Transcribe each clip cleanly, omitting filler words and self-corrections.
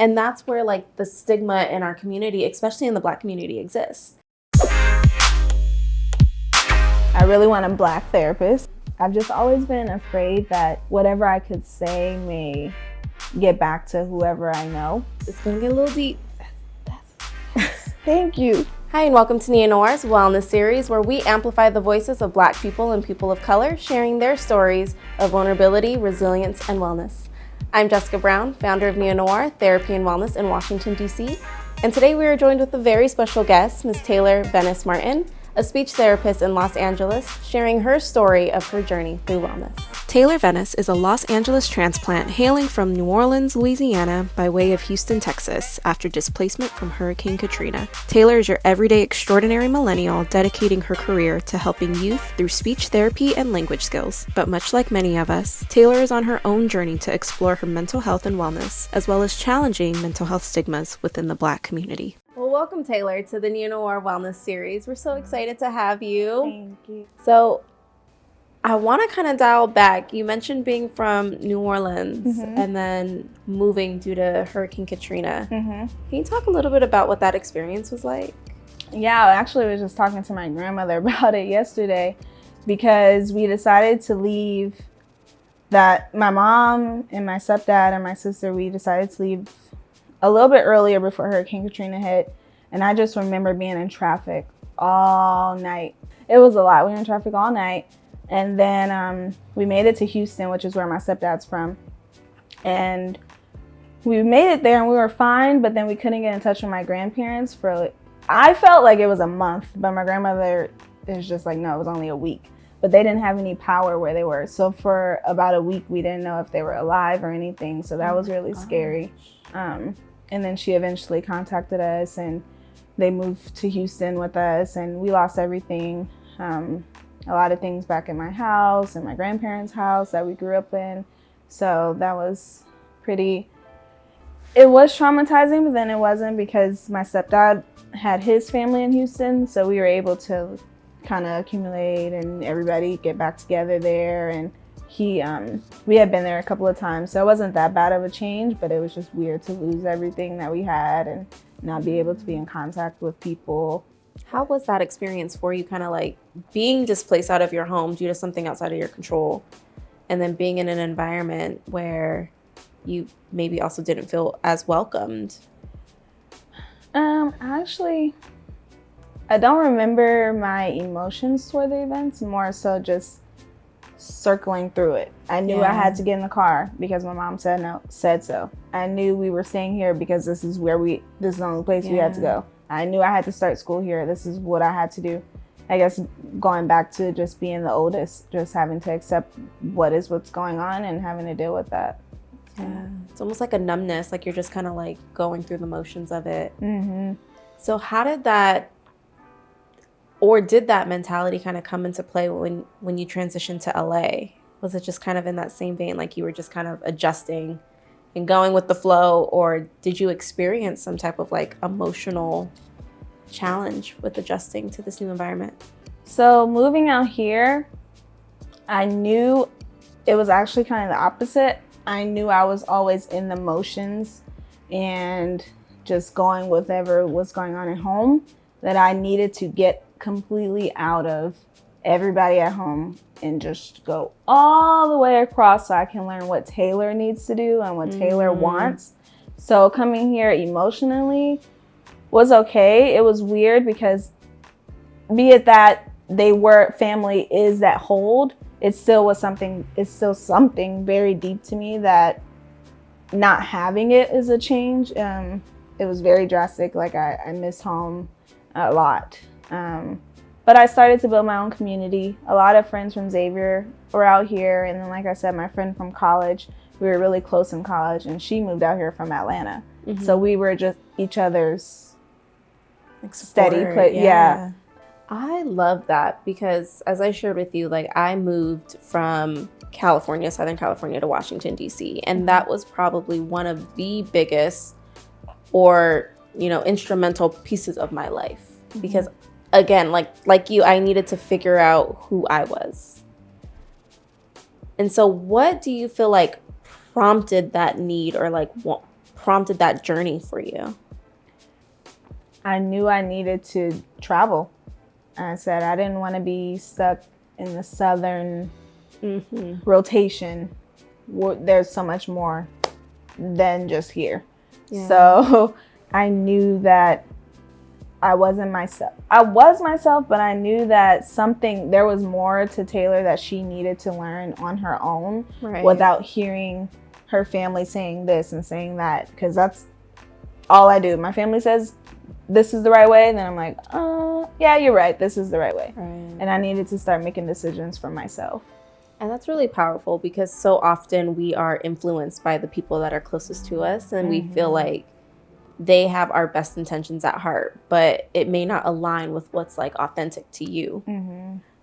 And that's where like the stigma in our community, especially in the Black community, exists. I really want a Black therapist. I've just always been afraid that whatever I could say may get back to whoever I know. It's gonna get a little deep. Thank you. Hi, and welcome to Neo Noir's Wellness Series, where we amplify the voices of Black people and people of color, sharing their stories of vulnerability, resilience, and wellness. I'm Jessica Brown, founder of Neo Noir Therapy and Wellness in Washington, D.C., and today we are joined with a very special guest, Ms. Taylor Venice Martin, a speech therapist in Los Angeles, sharing her story of her journey through wellness. Taylor Venice is a Los Angeles transplant hailing from New Orleans, Louisiana, by way of Houston, Texas, after displacement from Hurricane Katrina. Taylor is your everyday extraordinary millennial dedicating her career to helping youth through speech therapy and language skills. But much like many of us, Taylor is on her own journey to explore her mental health and wellness, as well as challenging mental health stigmas within the Black community. Well, welcome, Taylor, to the Neo Noir Wellness Series. We're so excited to have you. Thank you. So, I want to kind of dial back. You mentioned being from New Orleans and then moving due to Hurricane Katrina. Can you talk a little bit about what that experience was like? Yeah, I actually was just talking to my grandmother about it yesterday because we decided to leave. That my mom and my stepdad and my sister, we decided to leave a little bit earlier before Hurricane Katrina hit. And I just remember being in traffic all night. It was a lot. We were in traffic all night. And then we made it to Houston, which is where my stepdad's from. And we made it there and we were fine, but then we couldn't get in touch with my grandparents I felt like it was a month, but my grandmother is just like, no, it was only a week. But they didn't have any power where they were. So for about a week, we didn't know if they were alive or anything. So that was really scary. And then she eventually contacted us and they moved to Houston with us and we lost everything. A lot of things back in my house and my grandparents' house that we grew up in. So that was it was traumatizing, but then it wasn't because my stepdad had his family in Houston. So we were able to kind of accumulate and everybody get back together there. And we had been there a couple of times. So it wasn't that bad of a change, but it was just weird to lose everything that we had and not be able to be in contact with people. How was that experience for you, kind of like being displaced out of your home due to something outside of your control, and then being in an environment where you maybe also didn't feel as welcomed? Actually, I don't remember my emotions toward the events, more so just circling through it. I knew I had to get in the car because my mom said so. I knew we were staying here because this is the only place we had to go. I knew I had to start school here. This is what I had to do. I guess going back to just being the oldest, just having to accept what's going on and having to deal with that. Yeah, it's almost like a numbness, like you're just kind of like going through the motions of it. So how did that, or did that mentality kind of come into play when you transitioned to LA? Was it just kind of in that same vein, like you were just kind of adjusting and going with the flow, or did you experience some type of like emotional challenge with adjusting to this new environment? So moving out here, I knew it was actually kind of the opposite. I knew I was always in the motions and just going with whatever was going on at home, that I needed to get completely out of everybody at home and just go all the way across so I can learn what Taylor needs to do and what Taylor wants. So coming here emotionally was okay. It was weird because be it that family is that hold, it's still something very deep to me that not having it is a change. It was very drastic. Like I miss home a lot. But I started to build my own community. A lot of friends from Xavier were out here. And then, like I said, my friend from college, we were really close in college and she moved out here from Atlanta. So we were just each other's steady place. Yeah. I love that because as I shared with you, like I moved from Southern California to Washington, D.C. And that was probably one of the biggest instrumental pieces of my life because again, like you, I needed to figure out who I was. And so what do you feel like prompted that need or like prompted that journey for you? I knew I needed to travel. I said I didn't want to be stuck in the southern rotation. There's so much more than just here. Yeah. So I knew that I wasn't myself. I was myself, but I knew that there was more to Taylor that she needed to learn on her own without hearing her family saying this and saying that, because that's all I do. My family says this is the right way, and then I'm like, yeah, you're right, this is the right way. And I needed to start making decisions for myself. And that's really powerful, because so often we are influenced by the people that are closest to us, and we feel like they have our best intentions at heart, but it may not align with what's like authentic to you.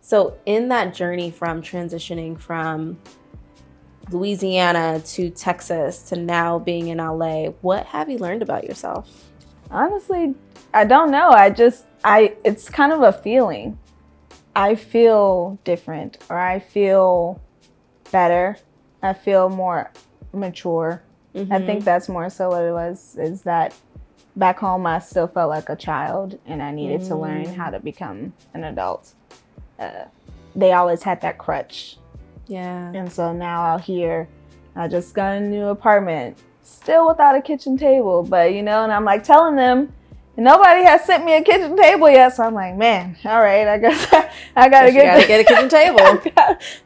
So in that journey from transitioning from Louisiana to Texas to now being in LA, what have you learned about yourself? Honestly, I don't know. It's kind of a feeling. I feel different, or I feel better. I feel more mature. I think that's more so what it was, is that back home I still felt like a child, and I needed to learn how to become an adult. They always had that crutch. Yeah. And so now out here, I just got a new apartment, still without a kitchen table, but and I'm like telling them, nobody has sent me a kitchen table yet. So I'm like, man, all right, I guess I gotta get a kitchen table.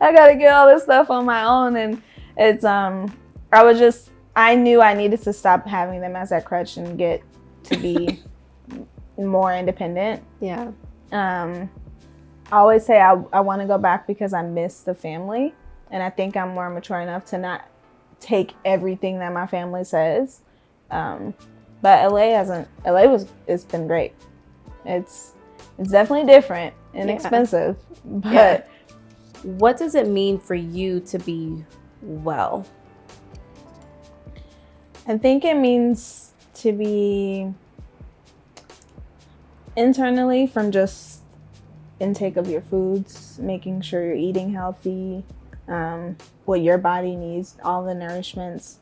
I gotta get all this stuff on my own. And it's, I knew I needed to stop having them as that crutch and get to be more independent. Yeah. I always say I want to go back because I miss the family. And I think I'm more mature enough to not take everything that my family says. But it's been great. It's definitely different and expensive. But what does it mean for you to be well? I think it means to be internally, from just intake of your foods, making sure you're eating healthy, what your body needs, all the nourishments.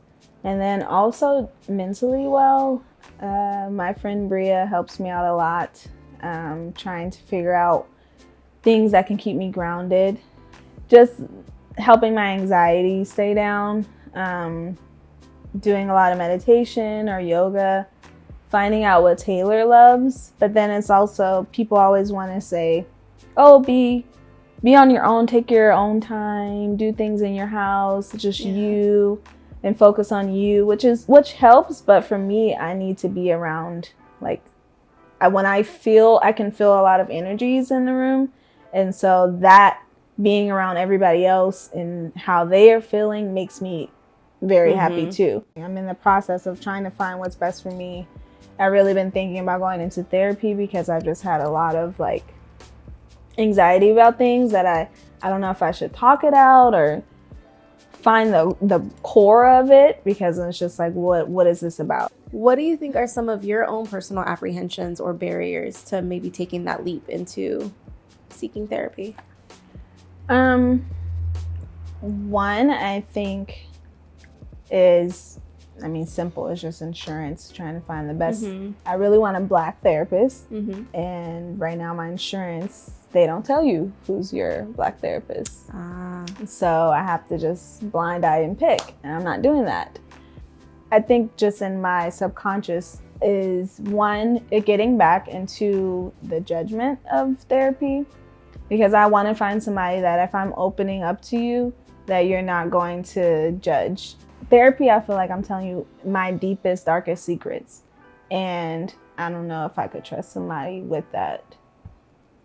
And then also mentally well. My friend Bria helps me out a lot, trying to figure out things that can keep me grounded. Just helping my anxiety stay down, doing a lot of meditation or yoga, finding out what Taylor loves. But then it's also, people always want to say, oh, be on your own, take your own time, do things in your house, just you, and focus on you, which helps. But for me, I need to be around, when I can feel a lot of energies in the room. And so that being around everybody else and how they are feeling makes me very happy too. I'm in the process of trying to find what's best for me. I've really been thinking about going into therapy because I've just had a lot of anxiety about things that I don't know if I should talk it out or find the core of it, because it's just what is this about? What do you think are some of your own personal apprehensions or barriers to maybe taking that leap into seeking therapy? One, I think, is, simple. It's just insurance, trying to find the best. I really want a Black therapist. And right now my insurance, they don't tell you who's your Black therapist. So I have to just blind eye and pick, and I'm not doing that. I think just in my subconscious is, one, it getting back into the judgment of therapy, because I want to find somebody that if I'm opening up to you, that you're not going to judge. Therapy, I feel like I'm telling you my deepest, darkest secrets. And I don't know if I could trust somebody with that.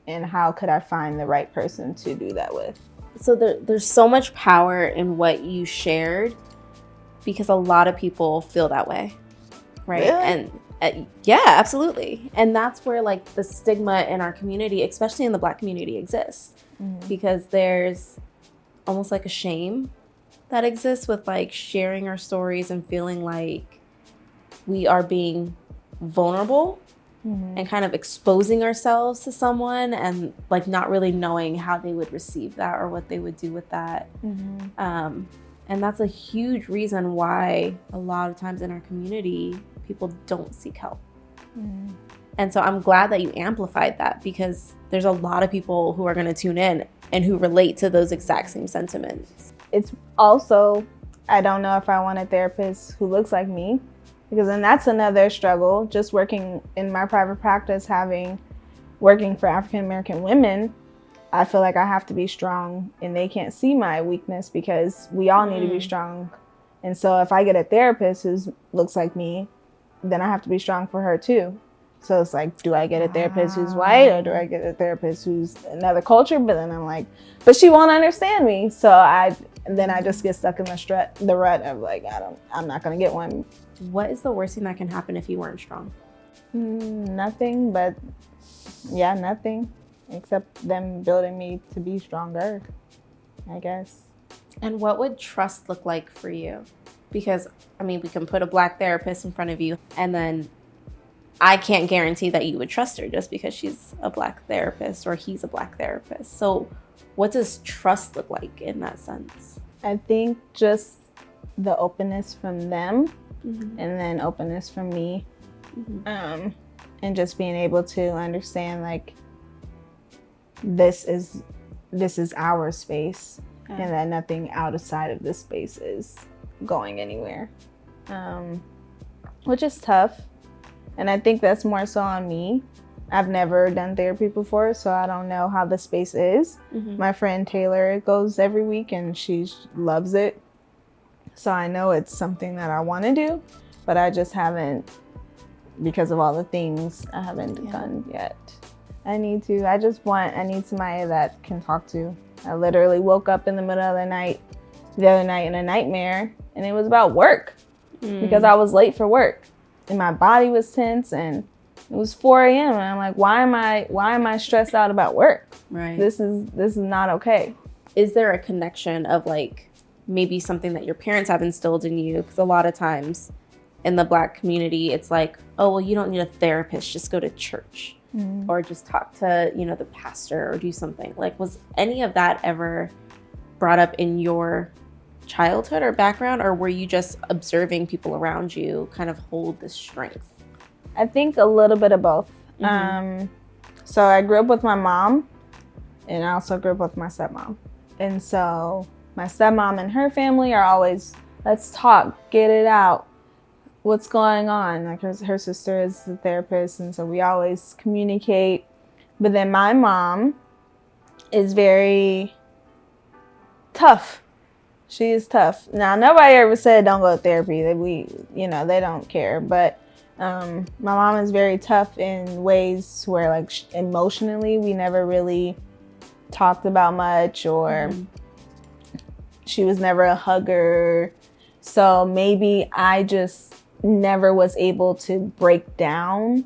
And how could I find the right person to do that with? So there's so much power in what you shared, because a lot of people feel that way, right? Really? And yeah, absolutely. And that's where the stigma in our community, especially in the Black community, exists. Because there's almost a shame that exists with sharing our stories and feeling like we are being vulnerable and kind of exposing ourselves to someone, and not really knowing how they would receive that or what they would do with that. And that's a huge reason why a lot of times in our community, people don't seek help. And so I'm glad that you amplified that, because there's a lot of people who are going to tune in and who relate to those exact same sentiments. It's also, I don't know if I want a therapist who looks like me, because then that's another struggle. Just working in my private practice, working for African American women, I feel like I have to be strong and they can't see my weakness, because we all need to be strong. And so if I get a therapist who looks like me, then I have to be strong for her too. So it's like, do I get a therapist who's white, or do I get a therapist who's another culture? But then I'm like, but she won't understand me. So then I just get stuck in the rut of like, I'm not gonna get one. What is the worst thing that can happen if you weren't strong? Nothing, but yeah, nothing except them building me to be stronger, I guess. And what would trust look like for you? Because, I mean, we can put a Black therapist in front of you, and then I can't guarantee that you would trust her just because she's a Black therapist or he's a Black therapist. So what does trust look like in that sense? I think just the openness from them, and then openness from me, and just being able to understand like this is our space, and that nothing outside of this space is going anywhere, which is tough. And I think that's more so on me. I've never done therapy before, so I don't know how the space is. My friend Taylor goes every week and she loves it. So I know it's something that I want to do, but I just haven't, because of all the things, I haven't done yet. I need somebody that can talk to. I literally woke up in the middle of the other night in a nightmare, and it was about work, because I was late for work. And my body was tense, and it was 4 a.m. and I'm like, why am I stressed out about work? Right. This is not okay. Is there a connection of like maybe something that your parents have instilled in you? Because a lot of times in the Black community, it's like, oh, well, you don't need a therapist, just go to church, or just talk to, the pastor, or do something. Like, was any of that ever brought up in your childhood or background, or were you just observing people around you kind of hold this strength? I think a little bit of both. So I grew up with my mom, and I also grew up with my stepmom. And so my stepmom and her family are always, let's talk, get it out, what's going on. Like her sister is the therapist, and so we always communicate. But then my mom is very tough. She is tough. Now, nobody ever said don't go to therapy. They don't care. But my mom is very tough in ways where, like, emotionally, we never really talked about much, or she was never a hugger. So maybe I just never was able to break down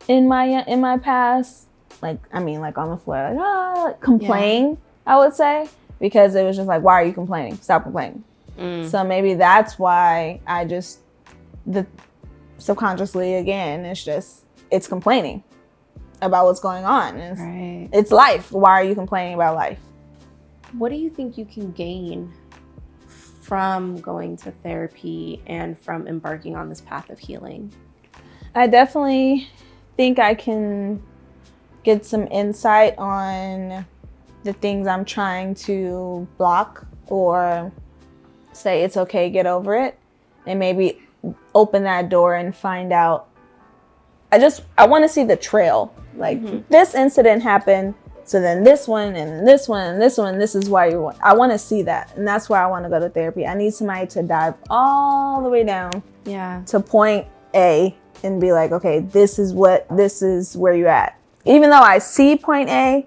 in my past. Like, I mean, like on the floor, like, complain, I would say. Because it was just like, why are you complaining? Stop complaining. So maybe that's why subconsciously, again, it's complaining about what's going on. It's life. Why are you complaining about life? What do you think you can gain from going to therapy and from embarking on this path of healing? I definitely think I can get some insight on the things I'm trying to block, or say it's okay, get over it, and maybe open that door and find out. I want to see the trail. Like, this incident happened, so then this one, and then this one, and this one, this is why I want to see that. And that's why I want to go to therapy. I need somebody to dive all the way down to point A and be like, okay, this is where you're at. Even though I see point A,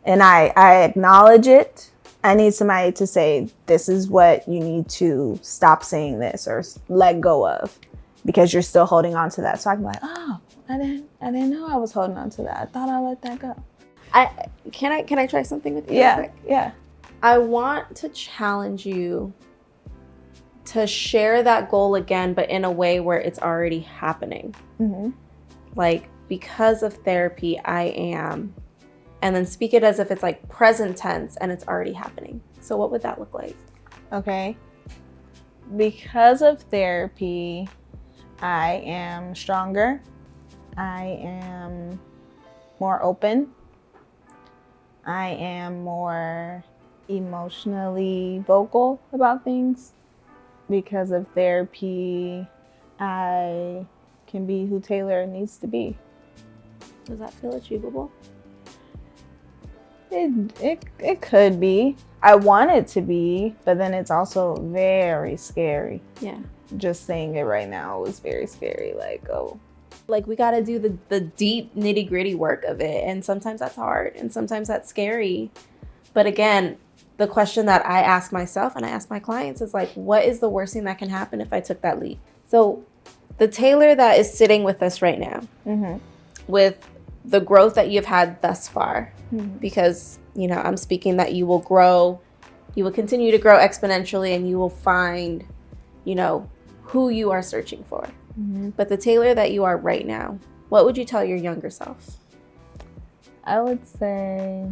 and I acknowledge it, I need somebody to say, this is what you need to stop saying this or let go of, because you're still holding on to that. So I can be like, oh, I didn't know I was holding on to that. I thought I let that go. Can I try something with you? Yeah. I want to challenge you to share that goal again, but in a way where it's already happening. Like, because of therapy, I am. And then speak it as if it's like present tense and it's already happening. So what would that look like? Okay. Because of therapy, I am stronger. I am more open. I am more emotionally vocal about things. Because of therapy, I can be who Taylor needs to be. Does that feel achievable? It could be. I want it to be, but then it's also very scary. Yeah. Just saying it right now was very scary. Like we got to do the deep nitty gritty work of it. And sometimes that's hard and sometimes that's scary. But again, the question that I ask myself and I ask my clients is like, what is the worst thing that can happen if I took that leap? So the Taylor that is sitting with us right now, with the growth that you've had thus far, because, you know, I'm speaking that you will grow, you will continue to grow exponentially and you will find, you know, who you are searching for. But the Taylor that you are right now, what would you tell your younger self? I would say,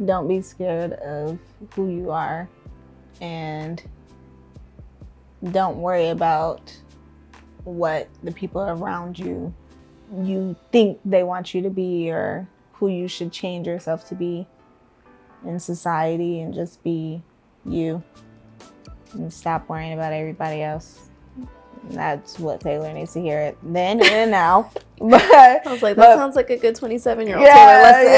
don't be scared of who you are, and don't worry about what the people around you think they want you to be or who you should change yourself to be in society, and just be you and stop worrying about everybody else. That's what Taylor needs to hear it then and now. But I was like, that sounds like a good 27-year-old Taylor lesson.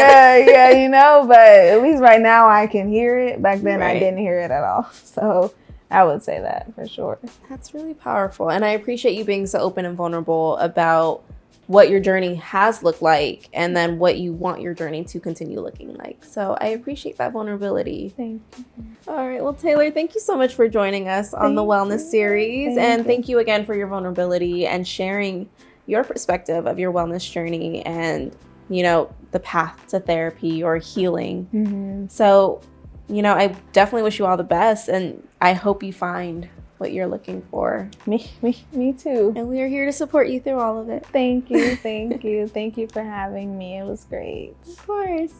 Yeah, you know, but at least right now I can hear it. Back then I didn't hear it at all. So I would say that for sure. That's really powerful. And I appreciate you being so open and vulnerable about what your journey has looked like and then what you want your journey to continue looking like. So I appreciate that vulnerability. Thank you. All right. Well, Taylor, thank you so much for joining us on the Wellness series. Thank you again for your vulnerability and sharing your perspective of your wellness journey and, you know, the path to therapy or healing. So, you know, I definitely wish you all the best, and I hope you find what you're looking for. Me too. And we are here to support you through all of it. Thank you. Thank you for having me. It was great. Of course.